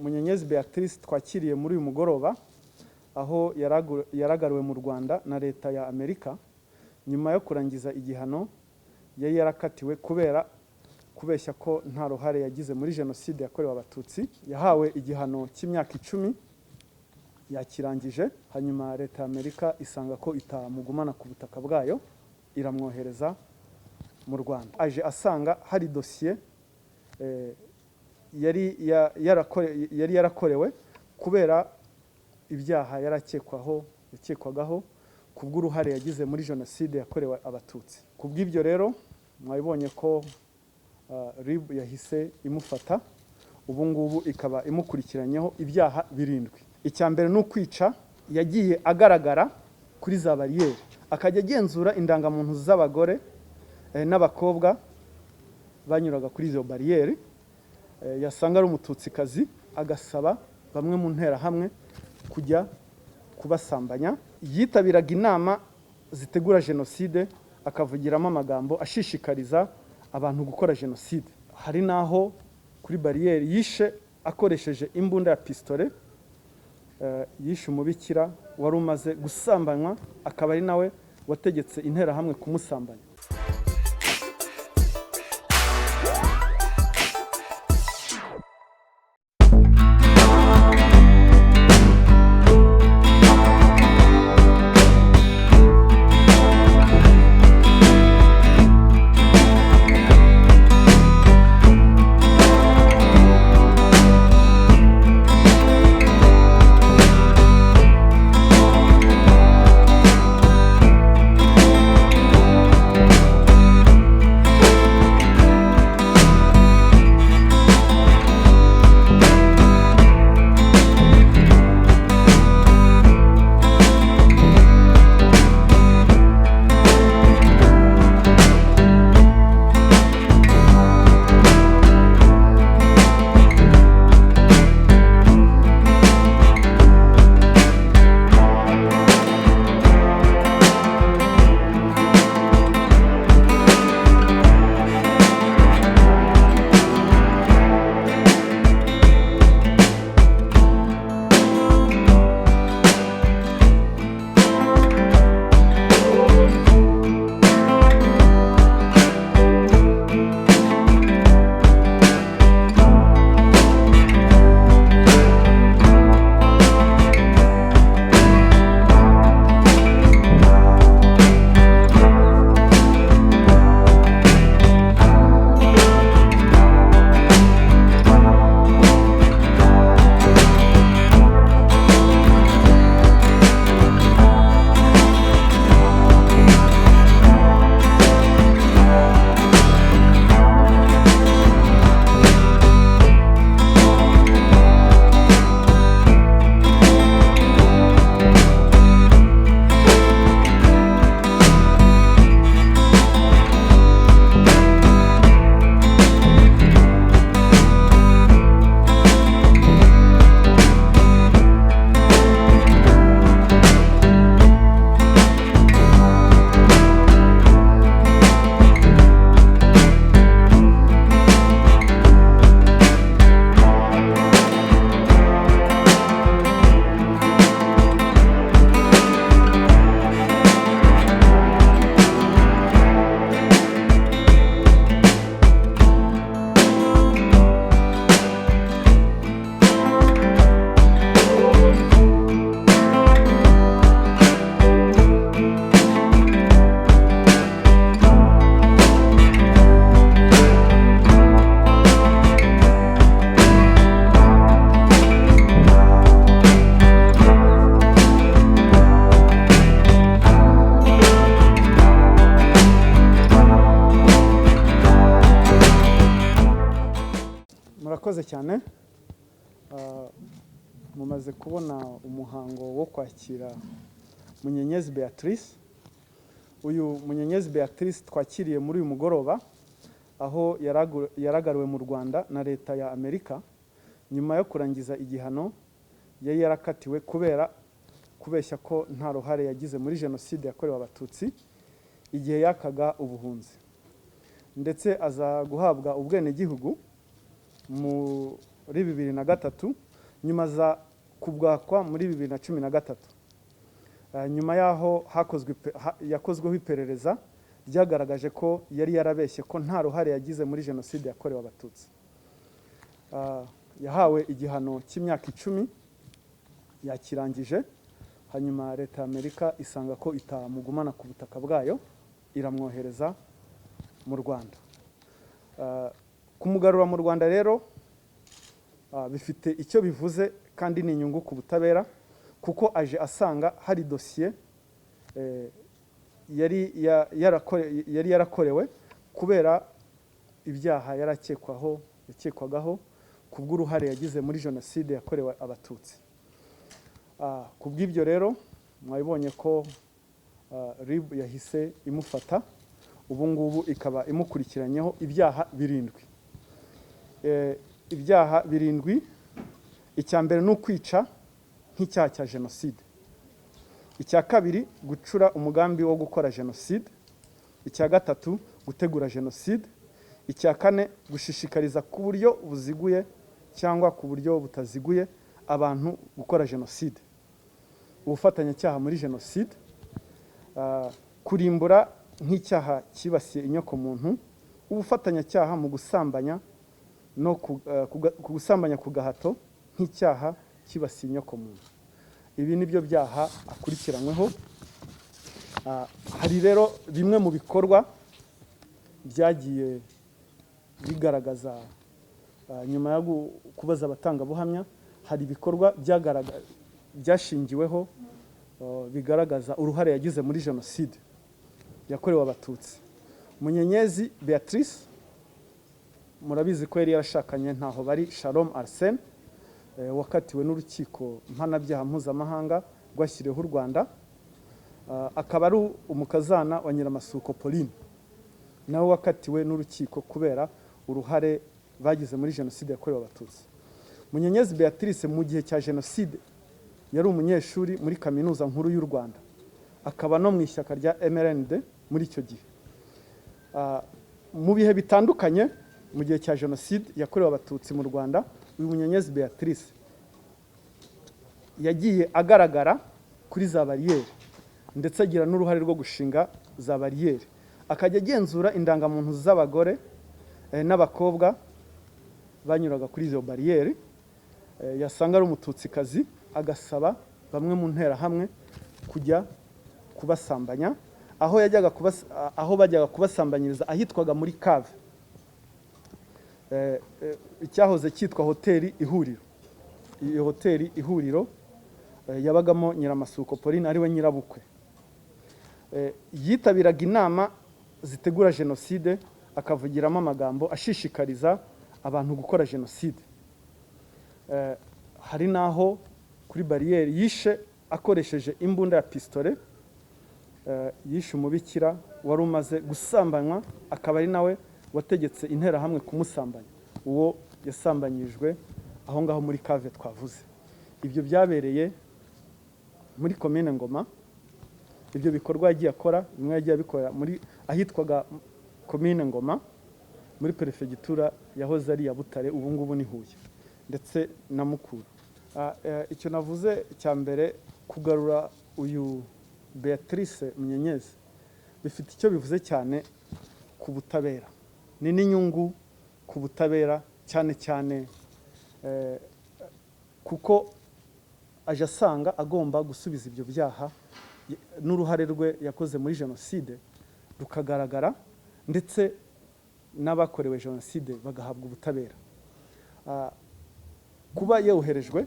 Munyenyezi Beatrice twakiriye muri uyu mugoroba aho yaragaruwe mu Rwanda na leta ya Amerika nyuma yo kurangiza igihano yari yarakatiwe kubera kubeshya ko nta ruhare yagize muri jenoside yakorewe abatutsi. Yahawe igihano cy'imyaka 10 yakirangije, hanyuma leta ya Amerika isanga ko itamugumana ku butaka bwayo, iramwohereza mu Rwanda. Aje asanga hari dossier yari yarakorewe kubera ibyaha yakekwagaho kubw'uruhare yagize muri jenoside yakorewe abatutsi. Kubw'ibyo rero mwabonye ko RIB yahise imufata, ubu ngubu ikaba imukurikiranyeho ibyaha 7. Icyambere no kwica, yagiye agaragara kuri za barriere, akajya agenzura indangamuntu z'abagore n'abakobwa banyuraga kuri izo barriere, yasanga ari umututsikazi agasaba bamwe mu ntera hamwe kujya kubasambanya. Yitabiraga inama zitegura jenoside, akavugiramo amagambo ashishikariza abantu gukora jenoside. Hari naho kuri barriere yishe akoresheje imbunda ya pistole, yishe umubikira wari umaze gusambanywa, akaba ari nawe wategetse intera hamwe kumusambanya. Murakoze cyane. Mumaze kubona umuhango wo kwakira Munyenyezi Beatrice. Uyu Munyenyezi Beatrice twakiriye muri uyu mugoroba aho yaragaruwe mu Rwanda na leta ya Amerika nyuma yo kurangiza igihano yari yarakatiwe kubera kubeshya ko nta ruhare yagize muri jenoside yakorewe abatutsi igihe yakaga ubuhunzi, ndetse aza guhabwa ubwene gihugu muri 2003 nyuma za kubwakwa muri 2013. Nyuma yaho yakozweho iperereza ryagaragaje ko yari yarabeshye ko nta ruhare yagize muri jenoside yakorewe abatutsi. Yahawe igihano cy'imyaka 10 yakirangije, hanyuma leta y'Amerika isanga ko itamugumana ku butaka bwayo, iramwohereza mu Rwanda. Kumugarura mu Rwanda rero bifite icyo bivuze kandi ni inyungu ku butabera, kuko aje asanga hari dosiye yari yarakorewe kubera ibyaha yakekwagaho kubw'uruhare yagize muri jenoside yakorewe abatutsi. Kubw'ibyo rero mwabibonye ko RIB yahise imufata, ubu ngubu ikaba imukurikiranyeho ibyaha 7. Ibyaha 7, icya mbere ni ukwica nk'icyaha cya jenoside, icya kabiri gucura umugambi wo gukora jenoside, icya gatatu gutegura jenoside, icya kane gushishikariza ku buryo buziguye cyangwa ku buryo butaziguye abantu gukora jenoside, ubufatanyacyaha muri jenoside, kurimbura nk'icyaha kibasiye inyokomuntu, ubufatanyacyaha mu gusambanya no gusambanya ku gahato nk'icyaha kibasiye inyokomuntu. Ibi nibyo byaha akurikiranyweho. Hari rero bimwe mu bikorwa byagiye bigaragaza nyuma yo kubaza abatangabuhamya, hari ibikorwa byashingiweho bigaragaza uruhare yagize muri jenoside yakorewe abatutsi. Munyenyezi Beatrice, murabizi ko yari yarashakanye ntaho bari Shalom Arsene, wakatiwe n'urukiko mpanabyaha mpuzamahanga rwashyiriweho u Rwanda, akaba ari umukazana wa Nyiramasuko Pauline, nawe wakatiwe n'urukiko kubera uruhare bagize muri jenoside yakorewe abatutsi. Munyenyezi Beatrice mu gihe cya jenoside yari umunyeshuri muri kaminuza nkuru y'u Rwanda, akaba no mu ishyaka rya MRND muri icyo gihe. Mu bihe bitandukanye mu gihe cya jenoside yakorewe abatutsi mu Rwanda, uyu Munyenyezi Beatrice yagiye agaragara kuri za bariyeri, ndetse agira n'uruhare rwo gushinga za bariyeri, akajya agenzura indangamuntu z'abagore n'abakobwa banyuraga kuri izo bariyeri. Yasanga ari umututsikazi, agasaba bamwe mu nterahamwe kujya kubasambanya, aho bajyaga kubasambanyiriza ahitwaga muri Cave, icyahoze cyitwa hoteli Ihuriro. Iyo hoteli Ihuriro yabagamo Nyiramasuko Pauline, ari we nyirabukwe. Yitabiraga inama zitegura jenoside, akavugiramo amagambo ashishikariza abantu gukora jenoside. Hari naho kuri bariyeri yishe akoresheje imbunda ya pistole, yishe umubikira wari umaze gusambanywa, akaba ari nawe wategetse interahamwe kumusambanya. Uwo yasambanyirijwe aho ngaho muri Cave twavuze. Ibyo byabereye muri komine Ngoma. Ibyo bikorwa yagiye akora, bimwe yagiye abikora muri ahitwaga komine Ngoma, muri perefegitura yahoze ari ya Butare, ubu ngubu ni Huye, ndetse na Mukuru. Icyo navuze cya mbere, kugarura uyu Beatrice Munyenyezi, bifite icyo bivuze cyane ku butabera. Ni n'inyungu ku butabera cyane cyane kuko aje asanga agomba gusubiza ibyo byaha n'uruhare rwe yakoze muri jenoside rukagaragara, ndetse n'abakorewe jenoside bagahabwa ubutabera. Kuba yoherejwe,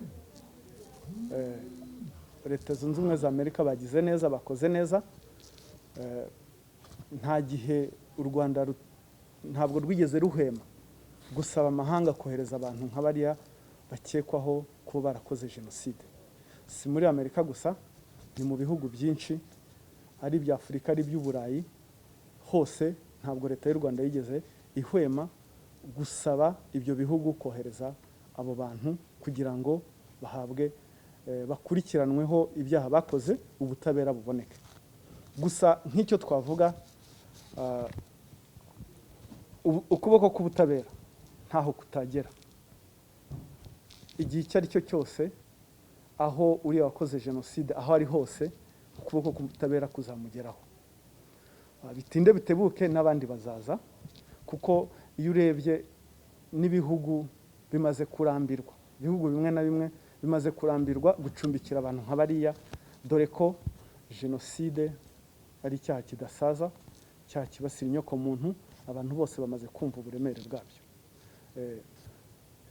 Leta Zunze Ubumwe za Amerika bagize neza, bakoze neza. Nta gihe u Rwanda ntabwo rwigeze ruhema gusaba amahanga kohereza abantu nk'abariya bakekwaho kuba barakoze jenoside. Si muri Amerika gusa, ni mu bihugu byinshi, ari ibya Afurika, ari iby'Uburayi, hose ntabwo leta y'u Rwanda yigeze ihwema gusaba ibyo bihugu kohereza abo bantu kugira ngo bahabwe bakurikiranweho ibyaha bakoze, ubutabera buboneke. Gusa nk'icyo twavuga, ukuboko k'ubutabera ntaho kutagera. igihe icyo ari cyo cyose aho uriya wakoze jenoside aho ari hose ukuboko k'ubutabera kuzamugeraho. Bitinde bitebuke n'abandi bazaza, kuko iyo urebye n'ibihugu bimaze kurambirwa, ibihugu bimwe na bimwe bimaze kurambirwa gucumbikira abantu nka bariya, dore ko jenoside ari icyaha kidasaza, icyaha kibasira inyoko muntu, abantu bose bamaze kumva uburemere bwabyo.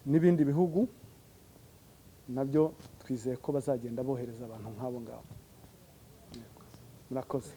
N'ibindi bihugu nabyo twizeye ko bazagenda bohereza abantu nk'abo ngabo. Murakoze.